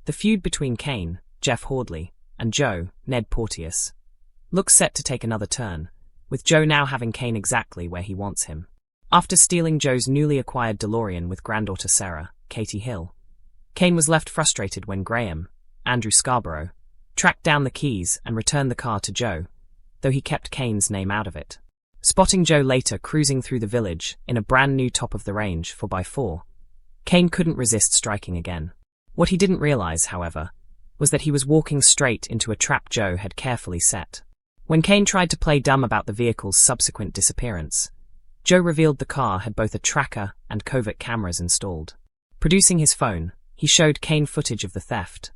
The feud between Cain, Jeff Hordley, and Joe, Ned Porteous, looks set to take another turn, with Joe now having Cain exactly where he wants him. After stealing Joe's newly acquired DeLorean with granddaughter Sarah, Katie Hill, Cain was left frustrated when Graham, Andrew Scarborough, tracked down the keys and returned the car to Joe, though he kept Cain's name out of it. Spotting Joe later cruising through the village in a brand new top-of-the-range 4x4, Cain couldn't resist striking again. What he didn't realize, however, was that he was walking straight into a trap Joe had carefully set. When Cain tried to play dumb about the vehicle's subsequent disappearance, Joe revealed the car had both a tracker and covert cameras installed. Producing his phone, he showed Cain footage of the theft,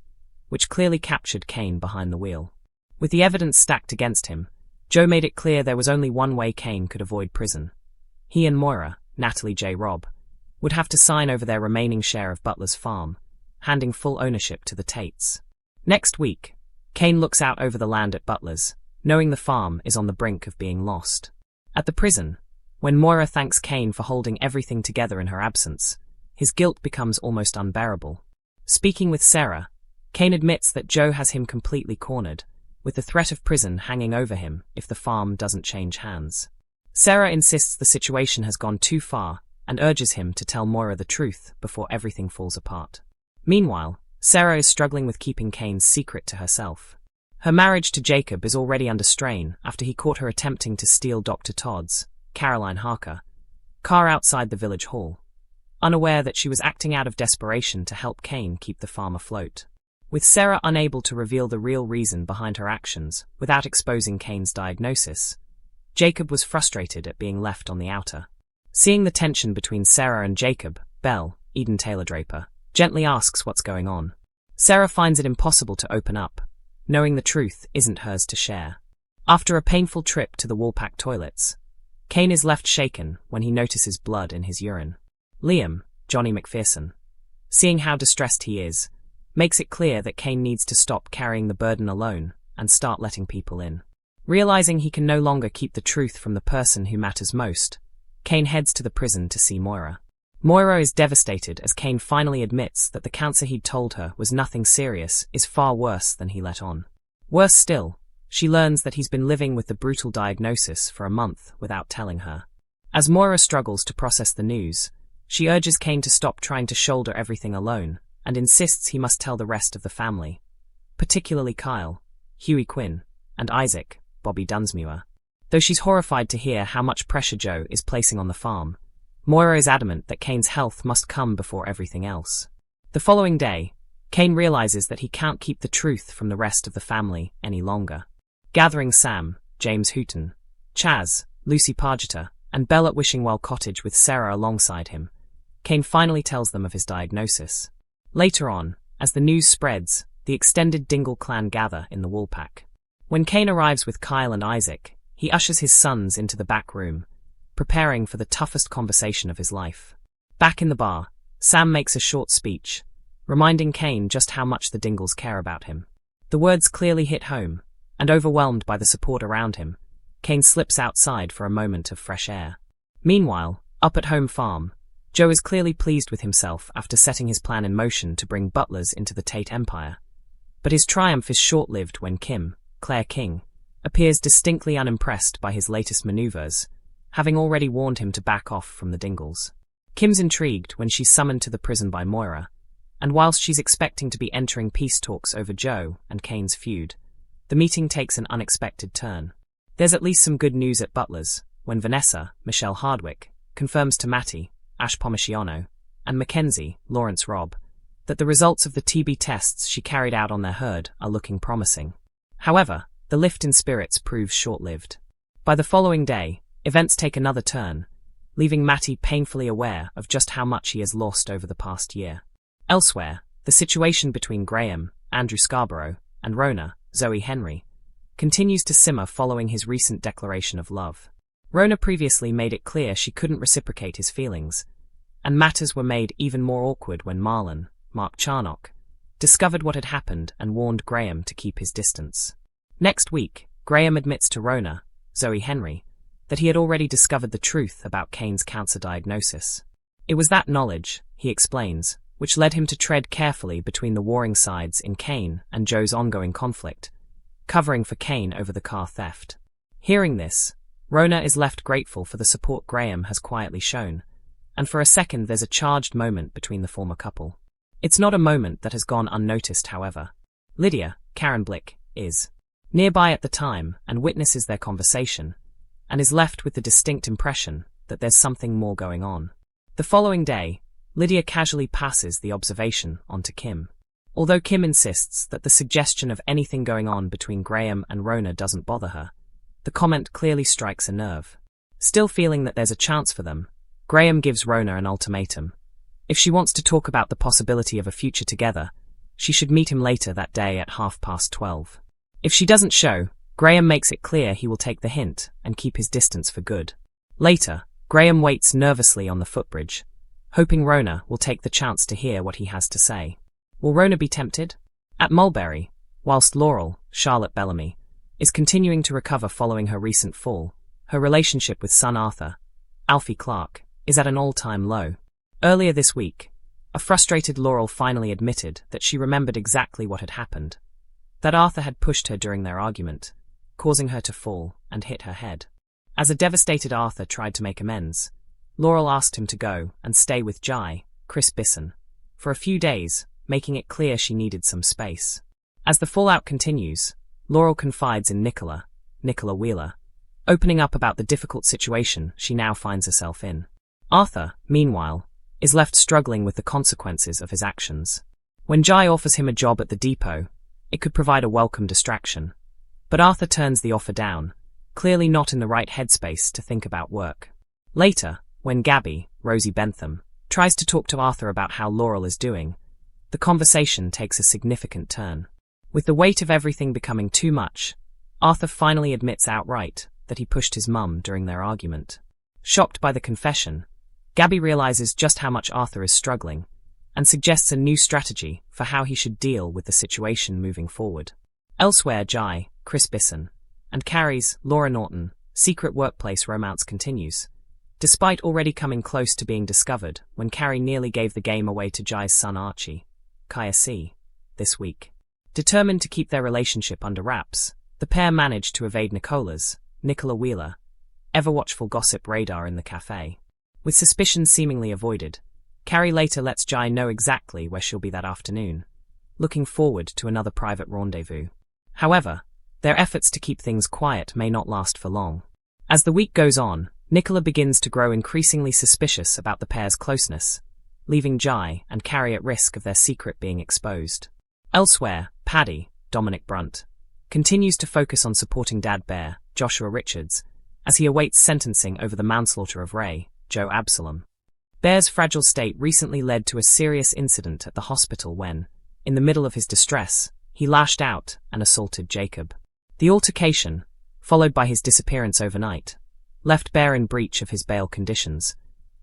which clearly captured Cain behind the wheel. With the evidence stacked against him, Joe made it clear there was only one way Cain could avoid prison. He and Moira, Natalie J. Robb, would have to sign over their remaining share of Butler's farm, handing full ownership to the Tates. Next week, Cain looks out over the land at Butler's, knowing the farm is on the brink of being lost. At the prison, when Moira thanks Cain for holding everything together in her absence, his guilt becomes almost unbearable. Speaking with Sarah, Cain admits that Joe has him completely cornered, with the threat of prison hanging over him if the farm doesn't change hands. Sarah insists the situation has gone too far and urges him to tell Moira the truth before everything falls apart. Meanwhile, Sarah is struggling with keeping Cain's secret to herself. Her marriage to Jacob is already under strain after he caught her attempting to steal Dr. Todd's, Caroline Harker, car outside the village hall, unaware that she was acting out of desperation to help Cain keep the farm afloat. With Sarah unable to reveal the real reason behind her actions without exposing Cain's diagnosis, Jacob was frustrated at being left on the outer. Seeing the tension between Sarah and Jacob, Belle, Eden Taylor Draper, gently asks what's going on. Sarah finds it impossible to open up, knowing the truth isn't hers to share. After a painful trip to the Woolpack toilets, Cain is left shaken when he notices blood in his urine. Liam, Johnny McPherson, seeing how distressed he is, makes it clear that Cain needs to stop carrying the burden alone and start letting people in. Realizing he can no longer keep the truth from the person who matters most, Cain heads to the prison to see Moira. Moira is devastated as Cain finally admits that the cancer he'd told her was nothing serious is far worse than he let on. Worse still, she learns that he's been living with the brutal diagnosis for a month without telling her. As Moira struggles to process the news, she urges Cain to stop trying to shoulder everything alone and insists he must tell the rest of the family, particularly Kyle, Huey Quinn, and Isaac, Bobby Dunsmuir. Though she's horrified to hear how much pressure Joe is placing on the farm, Moira is adamant that Cain's health must come before everything else. The following day, Cain realizes that he can't keep the truth from the rest of the family any longer. Gathering Sam, James Hooton, Chaz, Lucy Pargeter, and Belle at Wishingwell Cottage with Sarah alongside him, Cain finally tells them of his diagnosis. Later on, as the news spreads, the extended Dingle clan gather in the Woolpack. When Cain arrives with Kyle and Isaac, he ushers his sons into the back room, preparing for the toughest conversation of his life. Back in the bar, Sam makes a short speech, reminding Cain just how much the Dingles care about him. The words clearly hit home, and overwhelmed by the support around him, Cain slips outside for a moment of fresh air. Meanwhile, up at home farm, Joe is clearly pleased with himself after setting his plan in motion to bring Butlers into the Tate Empire. But his triumph is short-lived when Kim, Claire King, appears distinctly unimpressed by his latest maneuvers, having already warned him to back off from the Dingles. Kim's intrigued when she's summoned to the prison by Moira, and whilst she's expecting to be entering peace talks over Joe and Cain's feud, the meeting takes an unexpected turn. There's at least some good news at Butler's, when Vanessa, Michelle Hardwick, confirms to Matty, Ash Pomichiano, and Mackenzie, Lawrence Robb, that the results of the TB tests she carried out on their herd are looking promising. However, the lift in spirits proves short-lived. By the following day, events take another turn, leaving Matty painfully aware of just how much he has lost over the past year. Elsewhere, the situation between Graham, Andrew Scarborough, and Rona, Zoe Henry, continues to simmer following his recent declaration of love. Rona previously made it clear she couldn't reciprocate his feelings, and matters were made even more awkward when Marlon, Mark Charnock, discovered what had happened and warned Graham to keep his distance. Next week, Graham admits to Rona, Zoe Henry, that he had already discovered the truth about Cain's cancer diagnosis. It was that knowledge, he explains, which led him to tread carefully between the warring sides in Cain and Joe's ongoing conflict, covering for Cain over the car theft. Hearing this, Rona is left grateful for the support Graham has quietly shown, and for a second there's a charged moment between the former couple. It's not a moment that has gone unnoticed, however. Lydia, Karen Blick, is nearby at the time and witnesses their conversation, and is left with the distinct impression that there's something more going on. The following day, Lydia casually passes the observation on to Kim. Although Kim insists that the suggestion of anything going on between Graham and Rona doesn't bother her, the comment clearly strikes a nerve. Still feeling that there's a chance for them, Graham gives Rona an ultimatum. If she wants to talk about the possibility of a future together, she should meet him later that day at 12:30. If she doesn't show, Graham makes it clear he will take the hint and keep his distance for good. Later, Graham waits nervously on the footbridge, hoping Rona will take the chance to hear what he has to say. Will Rona be tempted? At Mulberry, whilst Laurel, Charlotte Bellamy, is continuing to recover following her recent fall, her relationship with son Arthur, Alfie Clark, is at an all-time low. Earlier this week, a frustrated Laurel finally admitted that she remembered exactly what had happened, that Arthur had pushed her during their argument, causing her to fall and hit her head. As a devastated Arthur tried to make amends, Laurel asked him to go and stay with Jai, Chris Bisson, for a few days, making it clear she needed some space. As the fallout continues, Laurel confides in Nicola Wheeler, opening up about the difficult situation she now finds herself in. Arthur, meanwhile, is left struggling with the consequences of his actions. When Jai offers him a job at the depot, it could provide a welcome distraction. But Arthur turns the offer down, clearly not in the right headspace to think about work. Later, when Gabby, Rosie Bentham, tries to talk to Arthur about how Laurel is doing, the conversation takes a significant turn. With the weight of everything becoming too much, Arthur finally admits outright that he pushed his mum during their argument. Shocked by the confession, Gabby realizes just how much Arthur is struggling, and suggests a new strategy for how he should deal with the situation moving forward. Elsewhere, Jai, Chris Bisson, and Carrie's, Laura Norton, secret workplace romance continues, despite already coming close to being discovered when Carrie nearly gave the game away to Jai's son Archie, Kaya C., this week. Determined to keep their relationship under wraps, the pair managed to evade Nicola Wheeler, ever-watchful gossip radar in the cafe. With suspicion seemingly avoided, Carrie later lets Jai know exactly where she'll be that afternoon, looking forward to another private rendezvous. However, their efforts to keep things quiet may not last for long. As the week goes on, Nicola begins to grow increasingly suspicious about the pair's closeness, leaving Jai and Carrie at risk of their secret being exposed. Elsewhere, Paddy, Dominic Brunt, continues to focus on supporting Dad Bear, Joshua Richards, as he awaits sentencing over the manslaughter of Ray, Joe Absalom. Bear's fragile state recently led to a serious incident at the hospital when, in the middle of his distress, he lashed out and assaulted Jacob. The altercation, followed by his disappearance overnight, left Bear in breach of his bail conditions,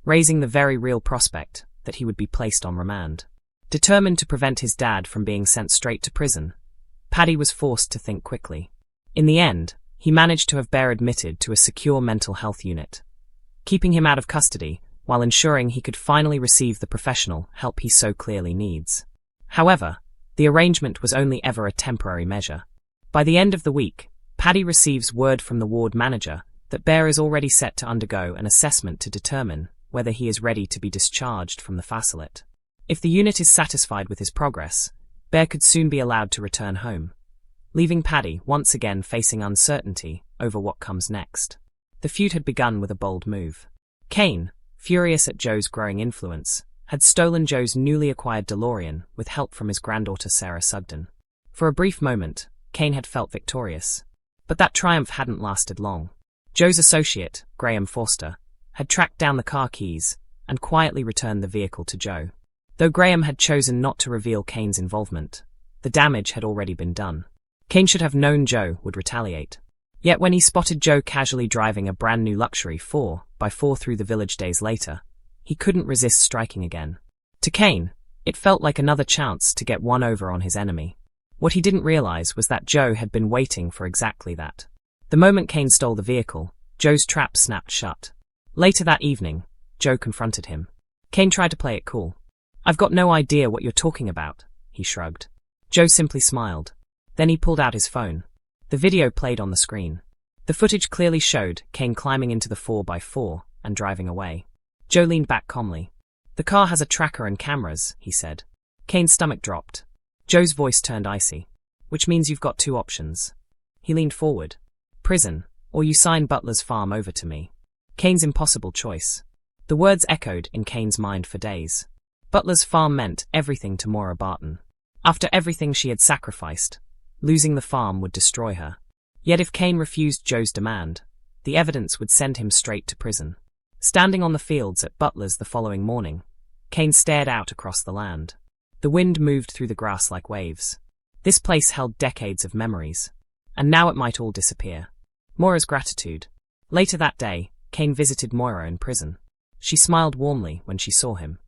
raising the very real prospect that he would be placed on remand. Determined to prevent his dad from being sent straight to prison, Paddy was forced to think quickly. In the end, he managed to have Bear admitted to a secure mental health unit, keeping him out of custody while ensuring he could finally receive the professional help he so clearly needs. However, the arrangement was only ever a temporary measure. By the end of the week, Paddy receives word from the ward manager that Bear is already set to undergo an assessment to determine whether he is ready to be discharged from the facility. If the unit is satisfied with his progress, Bear could soon be allowed to return home, leaving Paddy once again facing uncertainty over what comes next. The feud had begun with a bold move. Cain, furious at Joe's growing influence, had stolen Joe's newly acquired DeLorean with help from his granddaughter Sarah Sugden. For a brief moment, Cain had felt victorious, but that triumph hadn't lasted long. Joe's associate, Graham Forster, had tracked down the car keys and quietly returned the vehicle to Joe. Though Graham had chosen not to reveal Cain's involvement, the damage had already been done. Cain should have known Joe would retaliate. Yet when he spotted Joe casually driving a brand new luxury 4x4 through the village days later, he couldn't resist striking again. To Cain, it felt like another chance to get one over on his enemy. What he didn't realize was that Joe had been waiting for exactly that. The moment Cain stole the vehicle, Joe's trap snapped shut. Later that evening, Joe confronted him. Cain tried to play it cool. I've got no idea what you're talking about, he shrugged. Joe simply smiled. Then he pulled out his phone. The video played on the screen. The footage clearly showed Cain climbing into the 4x4 and driving away. Joe leaned back calmly. The car has a tracker and cameras, he said. Cain's stomach dropped. Joe's voice turned icy. Which means you've got two options. He leaned forward. Prison, or you sign Butler's farm over to me. Cain's impossible choice. The words echoed in Cain's mind for days. Butler's farm meant everything to Moira Barton. After everything she had sacrificed, losing the farm would destroy her. Yet if Cain refused Joe's demand, the evidence would send him straight to prison. Standing on the fields at Butler's the following morning, Cain stared out across the land. The wind moved through the grass like waves. This place held decades of memories, and now it might all disappear. Moira's gratitude. Later that day, Cain visited Moira in prison. She smiled warmly when she saw him.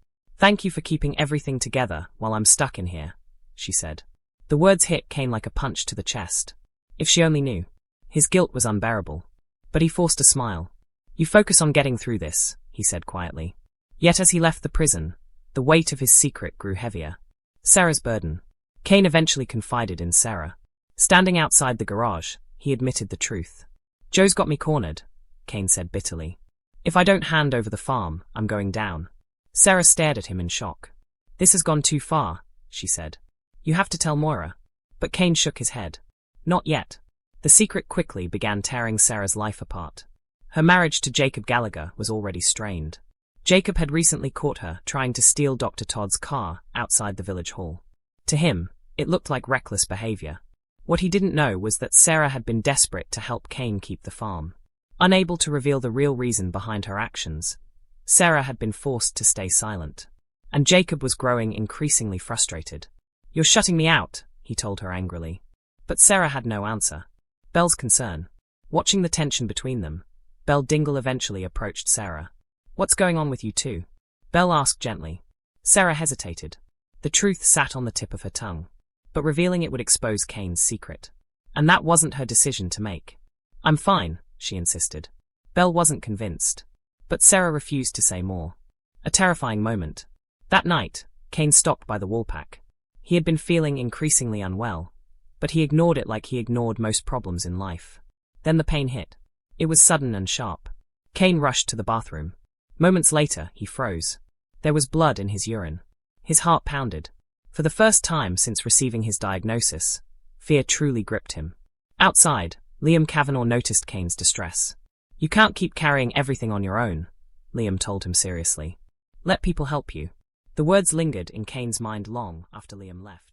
Thank you for keeping everything together while I'm stuck in here, she said. The words hit Cain like a punch to the chest. If she only knew. His guilt was unbearable. But he forced a smile. You focus on getting through this, he said quietly. Yet as he left the prison, the weight of his secret grew heavier. Sarah's burden. Cain eventually confided in Sarah. Standing outside the garage, he admitted the truth. Joe's got me cornered, Cain said bitterly. If I don't hand over the farm, I'm going down. Sarah stared at him in shock. This has gone too far, she said. You have to tell Moira. But Cain shook his head. Not yet. The secret quickly began tearing Sarah's life apart. Her marriage to Jacob Gallagher was already strained. Jacob had recently caught her trying to steal Dr. Todd's car outside the village hall. To him, it looked like reckless behavior. What he didn't know was that Sarah had been desperate to help Cain keep the farm. Unable to reveal the real reason behind her actions, Sarah had been forced to stay silent. And Jacob was growing increasingly frustrated. You're shutting me out, he told her angrily. But Sarah had no answer. Belle's concern. Watching the tension between them, Belle Dingle eventually approached Sarah. What's going on with you two? Belle asked gently. Sarah hesitated. The truth sat on the tip of her tongue. But revealing it would expose Cain's secret. And that wasn't her decision to make. I'm fine, she insisted. Belle wasn't convinced. But Sarah refused to say more. A terrifying moment. That night, Cain stopped by the Woolpack. He had been feeling increasingly unwell, but he ignored it like he ignored most problems in life. Then the pain hit. It was sudden and sharp. Cain rushed to the bathroom. Moments later, he froze. There was blood in his urine. His heart pounded. For the first time since receiving his diagnosis, fear truly gripped him. Outside, Liam Kavanagh noticed Cain's distress. You can't keep carrying everything on your own, Liam told him seriously. Let people help you. The words lingered in Cain's mind long after Liam left.